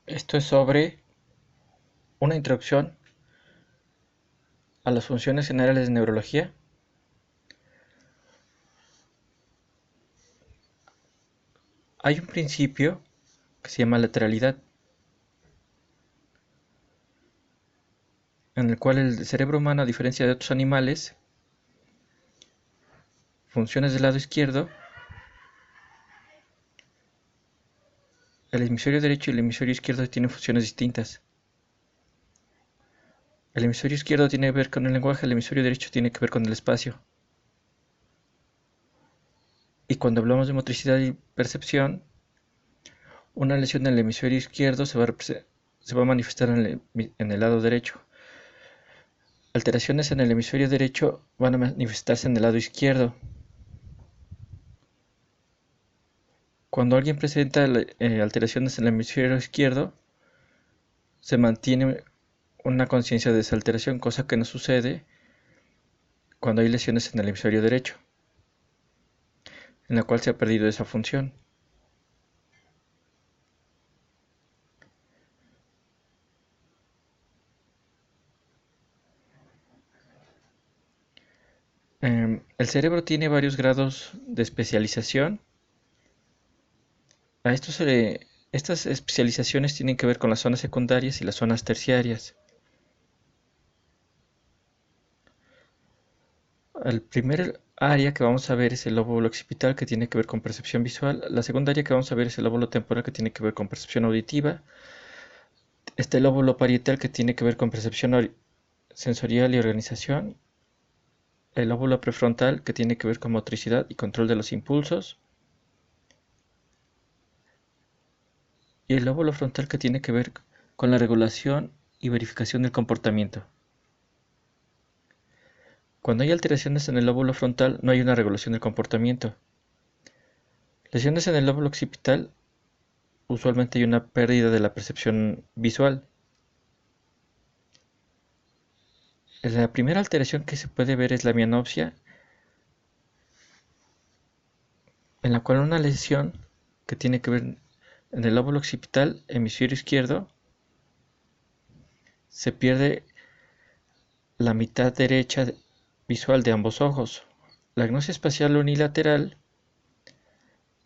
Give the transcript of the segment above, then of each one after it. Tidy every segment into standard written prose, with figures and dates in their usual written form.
Esto es sobre una introducción a las funciones generales de neurología. Hay un principio que se llama lateralidad, en el cual el cerebro humano, a diferencia de otros animales, funciones del lado izquierdo, el hemisferio derecho y el hemisferio izquierdo tienen funciones distintas. El hemisferio izquierdo tiene que ver con el lenguaje, el hemisferio derecho tiene que ver con el espacio. Y cuando hablamos de motricidad y percepción, una lesión en el hemisferio izquierdo se va a manifestar en el lado derecho. Alteraciones en el hemisferio derecho van a manifestarse en el lado izquierdo. Cuando alguien presenta alteraciones en el hemisferio izquierdo, se mantiene una conciencia de esa alteración, cosa que no sucede cuando hay lesiones en el hemisferio derecho, en la cual se ha perdido esa función. El cerebro tiene varios grados de especialización. A estas especializaciones tienen que ver con las zonas secundarias y las zonas terciarias. El primer área que vamos a ver es el lóbulo occipital, que tiene que ver con percepción visual. La segunda área que vamos a ver es el lóbulo temporal, que tiene que ver con percepción auditiva. Este lóbulo parietal, que tiene que ver con percepción sensorial y organización. El lóbulo prefrontal, que tiene que ver con motricidad y control de los impulsos. Y el lóbulo frontal, que tiene que ver con la regulación y verificación del comportamiento. Cuando hay alteraciones en el lóbulo frontal, no hay una regulación del comportamiento. Lesiones en el lóbulo occipital, usualmente hay una pérdida de la percepción visual. La primera alteración que se puede ver es la mianopsia, en la cual una lesión que tiene que ver en el lóbulo occipital, hemisferio izquierdo, se pierde la mitad derecha visual de ambos ojos. La agnosia espacial unilateral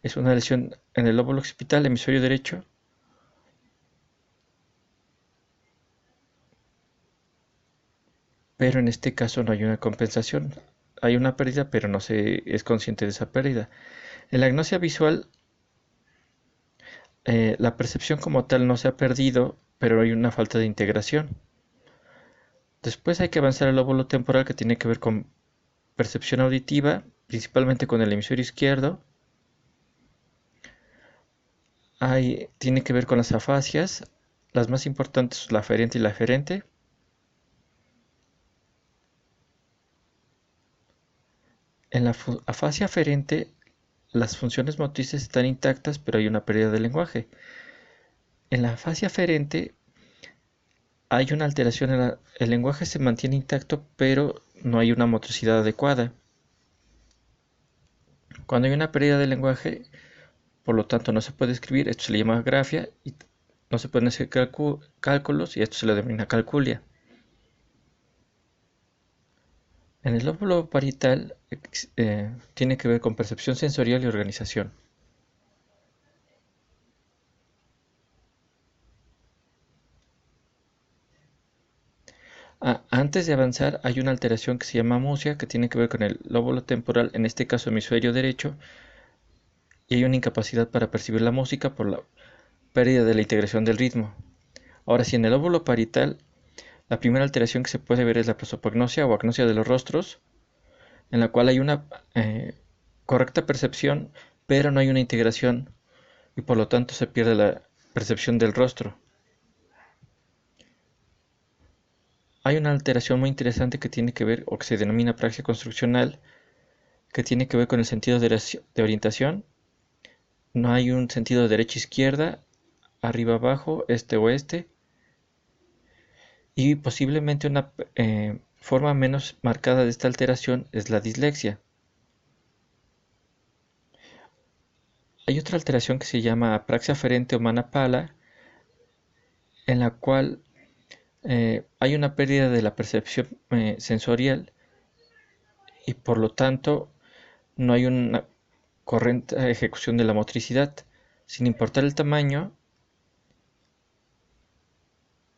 es una lesión en el lóbulo occipital, hemisferio derecho, pero en este caso no hay una compensación. Hay una pérdida, pero no se es consciente de esa pérdida. En la agnosia visual, la percepción como tal no se ha perdido, pero hay una falta de integración. Después hay que avanzar al lóbulo temporal, que tiene que ver con percepción auditiva, principalmente con el hemisferio izquierdo. Tiene que ver con las afasias, las más importantes son la aferente y la eferente. En la afasia aferente, las funciones motrices están intactas, pero hay una pérdida del lenguaje. En la afasia aferente hay una alteración, el lenguaje se mantiene intacto, pero no hay una motricidad adecuada. Cuando hay una pérdida del lenguaje, por lo tanto no se puede escribir, esto se le llama grafia, y no se pueden hacer cálculos, y esto se le denomina calculia. En el lóbulo parietal tiene que ver con percepción sensorial y organización. Antes de avanzar, hay una alteración que se llama amusia, que tiene que ver con el lóbulo temporal, en este caso hemisferio derecho, y hay una incapacidad para percibir la música por la pérdida de la integración del ritmo. Ahora, si en el lóbulo parietal, la primera alteración que se puede ver es la prosopagnosia o agnosia de los rostros, en la cual hay una correcta percepción, pero no hay una integración, y por lo tanto se pierde la percepción del rostro. Hay una alteración muy interesante que tiene que ver, o que se denomina apraxia construccional, que tiene que ver con el sentido de orientación. No hay un sentido de derecha-izquierda, arriba-abajo, este-oeste, y posiblemente una forma menos marcada de esta alteración es la dislexia. Hay otra alteración que se llama apraxia aferente o manapala, en la cual hay una pérdida de la percepción sensorial y por lo tanto no hay una correcta ejecución de la motricidad. Sin importar el tamaño,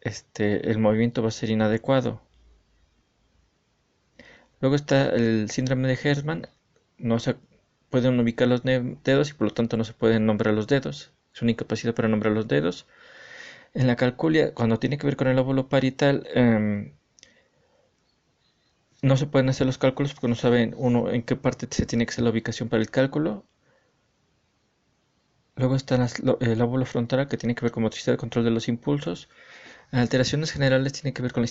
el movimiento va a ser inadecuado. Luego está el síndrome de Herrmann. No se pueden ubicar los dedos y por lo tanto no se pueden nombrar los dedos. Es una incapacidad para nombrar los dedos. En la calculia, cuando tiene que ver con el lóbulo parietal, no se pueden hacer los cálculos porque no saben uno en qué parte se tiene que hacer la ubicación para el cálculo. Luego está el lóbulo frontal, que tiene que ver con motricidad y control de los impulsos. Las alteraciones generales tienen que ver con la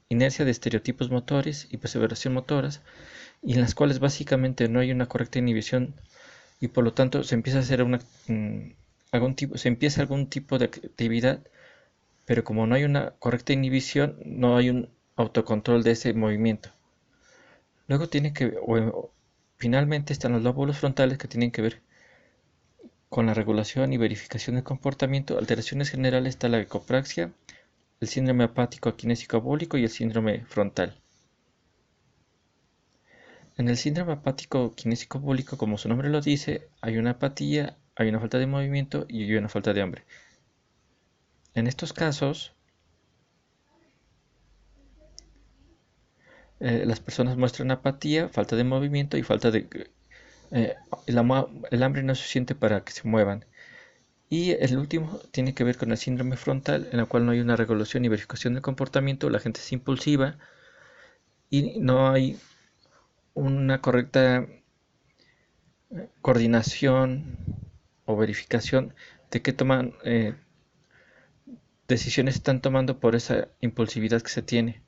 inercia de estereotipos motores y perseveración motoras, y en las cuales básicamente no hay una correcta inhibición y por lo tanto se empieza a hacer algún tipo de actividad, pero como no hay una correcta inhibición, no hay un autocontrol de ese movimiento. Luego finalmente están los lóbulos frontales, que tienen que ver con la regulación y verificación del comportamiento. Alteraciones generales está la ecopraxia, el síndrome apático akinésico abólico y el síndrome frontal. En el síndrome apático kinésico abólico, como su nombre lo dice, hay una apatía, hay una falta de movimiento y hay una falta de hambre. En estos casos, las personas muestran apatía, falta de movimiento y falta de... el hambre no es suficiente para que se muevan. Y el último tiene que ver con el síndrome frontal, en la cual no hay una regulación y verificación del comportamiento, la gente es impulsiva y no hay una correcta coordinación o verificación de qué decisiones están tomando por esa impulsividad que se tiene.